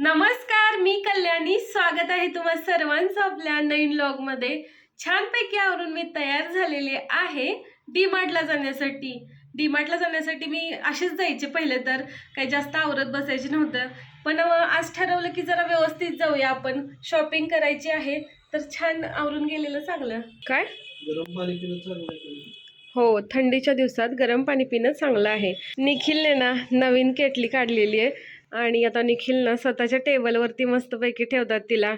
नमस्कार, मी कल्याणी. स्वागत आहे तुम्हा सर्वांचं आपल्या नवीन व्लॉगमध्ये. छानपैकी आवरून मी तयार झालेले आहे डीमार्टला जाण्यासाठी. डीमार्टला जाण्यासाठी मी अशीच जायचे पहिले, तर काही जास्त आवरत बसायचे नव्हतं. पण आज ठरवलं की जरा व्यवस्थित जाऊया, आपण शॉपिंग करायची आहे, तर छान आवरून गेलेलं चांगलं. काय गरम पाणी पिणं चांगलं आहे. हो, थंडीच्या दिवसात गरम पाणी पिणं चांगलं आहे. निखिलने ना नवीन केटली काढलेली आहे आणि आता निखिल ना स्वतःच्या टेबलवरती मस्तपैकी ठेवतात तिला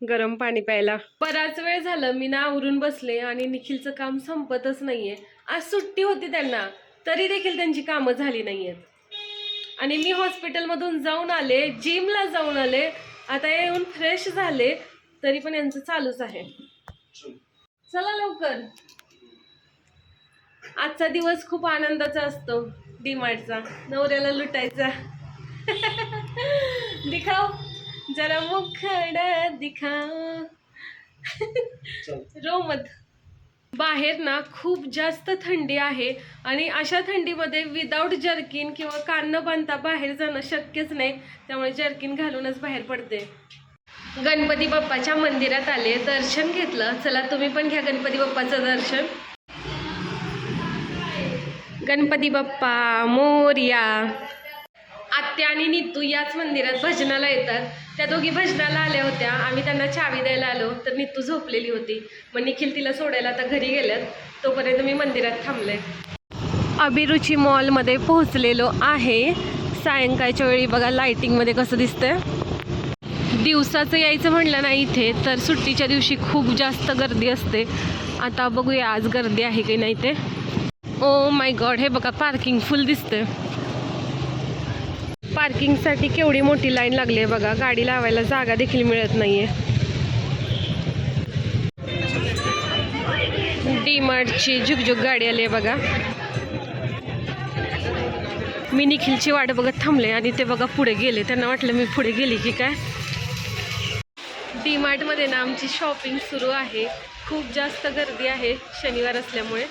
गरम पाणी प्यायला. बराच वेळ झालं मी ना आवरून बसले आणि निखिलचं काम संपतच नाहीये. आज सुट्टी होती त्यांना, तरी देखील त्यांची कामं झाली नाहीयेत. आणि मी हॉस्पिटलमधून जाऊन आले, जिमला जाऊन आले, आता येऊन फ्रेश झाले, तरी पण यांचं चालूच आहे. चला लवकर. आजचा दिवस खूप आनंदाचा असतो डीमार्टचा. नवऱ्याला लुटायचा. दिखाओ जरा मुखडा दिखाओ. रोमत. बाहेर ना खूप जास्त थंडी आहे आणि अशा थंडीमध्ये विदाऊट जर्किन किंवा कान न बांधता बाहेर जाणं शक्यच नाही, त्यामुळे जर्किन घालूनच बाहेर पडते. गणपती बाप्पाच्या मंदिरात आले, दर्शन घेतलं. चला तुम्ही पण घ्या गणपती बाप्पाचं दर्शन. गणपती बाप्पा मोरया. आत्या आणि नीतू याच मंदिरात भजनाला येतात. त्या दोघी भजनाला आल्या होत्या. आम्ही त्यांना चावी द्यायला आलो, तर नीतू झोपलेली होती. मग निखिल तिला सोडायला आता घरी गेल्यात, तोपर्यंत मी मंदिरात थांबले. अभिरुची मॉलमध्ये पोहोचलेलो आहे. सायंकाळच्या वेळी बघा लाईटिंगमध्ये कसं दिसतंय. दिवसाचं यायचं म्हणलं ना इथे, तर सुट्टीच्या दिवशी खूप जास्त गर्दी असते. आता बघूया आज गर्दी आहे की नाही ते. ओ माय गॉड, हे बघा पार्किंग फुल दिसतंय. पार्किंगसाठी केवढी मोठी लाईन लागली आहे बघा. गाडी लावायला जागा देखील मिळत नाहीये. डीमार्टची झुकझुक गाडी आली आहे बघा. मी निखिलची वाट बघत थांबले आणि ते बघा पुढे गेले. त्यांना वाटलं मी पुढे गेली की काय. डीमार्टमध्ये ना आमची शॉपिंग सुरू आहे. खूप जास्त गर्दी आहे शनिवार असल्यामुळे.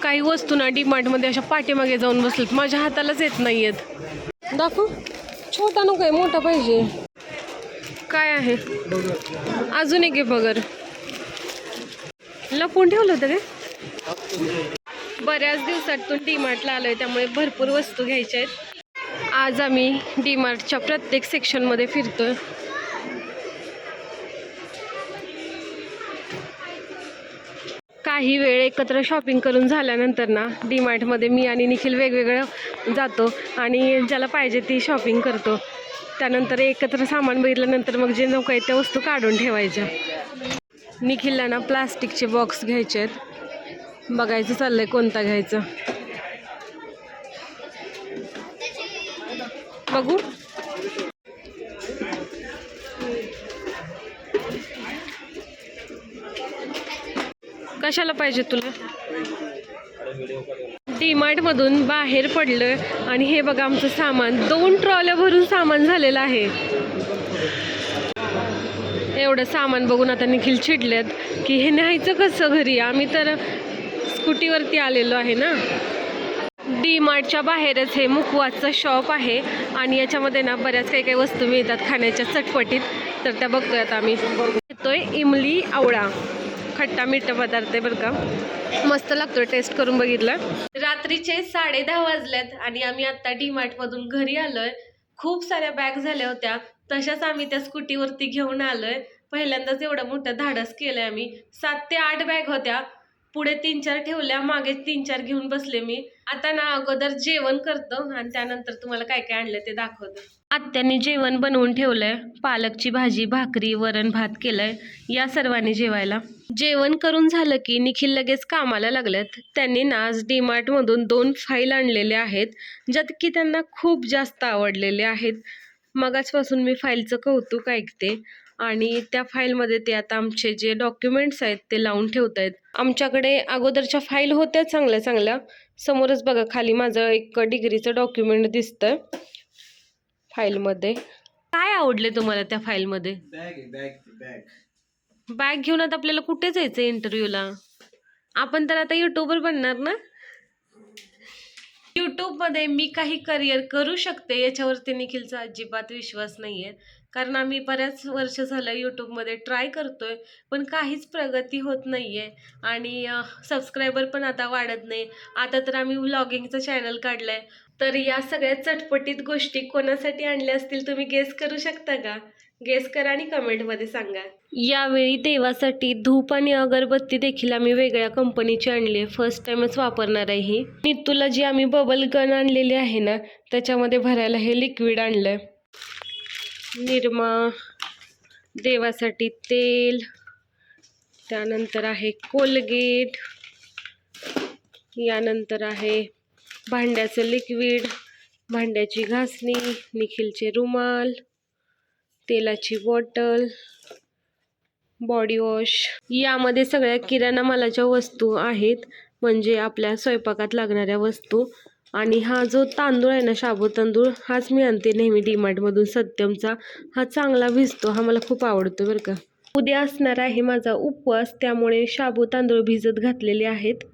काही वस्तू ना डीमार्टमध्ये अशा पाठीमागे जाऊन बसलेत, माझ्या हातालाच येत नाहीयेत. दाखव. छोटा नको आहे, मोठा पाहिजे. काय आहे? अजून एक आहे बगर. लपून ठेवलं होतं काय? बऱ्याच दिवसातून डीमार्टला आलोय, त्यामुळे भरपूर वस्तू घ्यायच्या आहेत. आज आम्ही डीमार्टच्या प्रत्येक सेक्शनमध्ये फिरतोय. काही वेळ एकत्र शॉपिंग करून झाल्यानंतर ना डीमार्टमध्ये मी आणि निखिल वेगवेगळं जातो आणि ज्याला पाहिजे ती शॉपिंग करतो. त्यानंतर एकत्र सामान बघितल्यानंतर मग जे नको आहे त्या वस्तू काढून ठेवायच्या. निखिलला ना प्लास्टिकचे बॉक्स घ्यायचे आहेत. बघायचं चाललंय कोणता घ्यायचा. बघू. कशाला पाहिजे तुला? डीमार्टमधून बाहेर पडलं आणि हे बघा आमचं सामान. 2 ट्रॉल्या भरून सामान झालेलं आहे. एवढं सामान बघून आता निखिल चिडलेत की हे न्यायचं कसं घरी. आम्ही तर स्कूटीवरती आलेलो आहे ना. डीमार्टच्या बाहेरच हे मुखवासचं शॉप आहे आणि याच्यामध्ये ना बऱ्याच काही वस्तू मिळतात खाण्याच्या चटपटीत. तर त्या बघतोय आता आम्ही. येतोय इमली आवळा, खट्टा मिठा पदार्थ आहे बरं का. मस्त लागतोय, टेस्ट करून बघितलं. रात्रीचे 10:30 वाजल्यात आणि आम्ही आता डीमार्टमधून घरी आलोय. खूप साऱ्या बॅग झाल्या होत्या, तशाच आम्ही त्या स्कूटीवरती घेऊन आलोय. पहिल्यांदाच एवढं मोठं धाडस केलंय आम्ही. 7 ते 8 बॅग होत्या. पुढे 3-4 ठेवल्या, मागे 3-4 घेऊन बसले मी. आता ना अगोदर जेवण करतो आणि त्यानंतर तुम्हाला काय काय आणलं ते दाखवतो. आत्याने जेवण बनवून ठेवलंय. पालकची भाजी, भाकरी, वरण भात केलंय या सर्वांनी जेवायला. जेवण करून झालं की निखिल लगेच कामाला लागलेत. त्यांनी ना आज डीमार्टमधून 2 फाईल आणलेले आहेत, ज्यात की त्यांना खूप जास्त आवडलेले आहेत. मगाचपासून मी फाईलचं कौतुक ऐकते आणि त्या फाईलमध्ये ते आता आमचे जे डॉक्युमेंट्स आहेत ते लावून ठेवत आहेत. आमच्याकडे अगोदरच्या फाईल होत्या चांगल्या चांगल्या. समोरच बघा खाली माझं एक डिग्रीचं डॉक्युमेंट दिसतंय फाईलमध्ये. काय आवडले तुम्हाला त्या फाईलमध्ये? बॅग घेऊन आता आपल्याला कुठे जायचं इंटरव्ह्यूला? आपण तर आता युट्यूबर बनणार ना. यूट्यूबमध्ये मी काही करिअर करू शकते याच्यावरती निखिलचा अजिबात विश्वास नाही आहे. कारण आम्ही बऱ्याच वर्ष झालं यूट्यूबमध्ये ट्राय करतोय पण काहीच प्रगती होत नाही आहे. आणि सबस्क्रायबर पण आता वाढत नाही. आता तर आम्ही व्लॉगिंगचं चॅनल काढलं आहे. तर या सगळ्या चटपटीत गोष्टी कोणासाठी आणल्या असतील तुम्ही गेस करू शकता का? गेस करा आणि कमेंटमध्ये सांगा. यावेळी देवासाठी धूप आणि अगरबत्ती देखील आम्ही वेगळ्या कंपनीची आणली आहे. फर्स्ट टाइमच वापरणार आहे ही. नितूला जी आम्ही बबल गन आणलेली आहे ना त्याच्यामध्ये भरायला हे लिक्विड आणलंय. निरमा, देवासाठी तेल, त्यानंतर आहे कोलगेट, यानंतर आहे भांड्याचं लिक्विड, भांड्याची घासणी, निखिलचे रुमाल, तेलाची बॉटल, बॉडी वॉश. यामध्ये सगळ्या किराणा मालाच्या वस्तू आहेत म्हणजे आपल्या स्वयंपाकात लागणाऱ्या वस्तू. आणि हा जो तांदूळ आहे ना शाबू तांदूळ हाच मी आणते नेहमी डीमार्टमधून सत्यमचा. हा चांगला भिजतो, हा मला खूप आवडतो बरं का. उद्या असणार आहे माझा उपवास त्यामुळे शाबू तांदूळ भिजत घातलेले आहेत.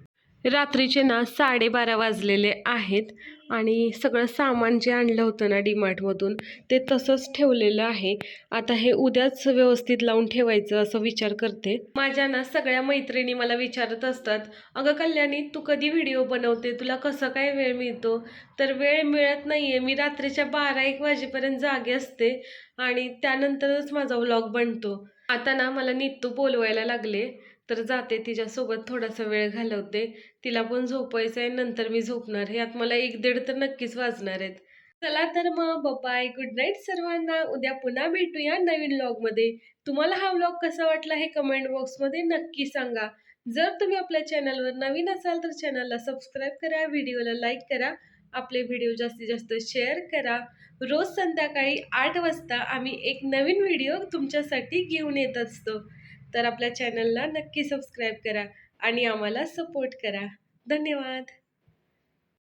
रात्रीचे ना 12:30 वाजलेले आहेत आणि सगळं सामान जे आणलं होतं ना डीमार्टमधून ते तसंच ठेवलेलं आहे. आता हे उद्याच व्यवस्थित लावून ठेवायचं असं विचार करते. माझ्या ना सगळ्या मैत्रिणी मला विचारत असतात, अगं कल्याणी तू कधी व्हिडिओ बनवते, तुला कसं काय वेळ मिळतो? तर वेळ मिळत नाही आहे. मी रात्रीच्या 12-1 वाजेपर्यंत जागे असते आणि त्यानंतरच माझा व्लॉग बनतो. आता ना मला नीतू बोलवायला लागले तर जाते तिच्यासोबत थोडासा वेळ घालवते. तिला पण झोपायचं आहे, नंतर मी झोपणार. यात मला 1-1:30 तर नक्कीच वाजणार आहेत. चला तर मग बाय, गुड नाईट सर्वांना. उद्या पुन्हा भेटूया नवीन व्लॉगमध्ये. तुम्हाला हा व्लॉग कसा वाटला हे कमेंट बॉक्समध्ये नक्की सांगा. जर तुम्ही आपल्या चॅनलवर नवीन असाल तर चॅनलला सबस्क्राईब करा, व्हिडिओला लाईक करा, आपले व्हिडिओ जास्तीत जास्त शेअर करा. रोज संध्याकाळी 8 वाजता आम्ही एक नवीन व्हिडिओ तुमच्यासाठी घेऊन येत असतो. तर आपल्या चॅनलला नक्की सबस्क्राईब करा आणि आम्हाला सपोर्ट करा. धन्यवाद.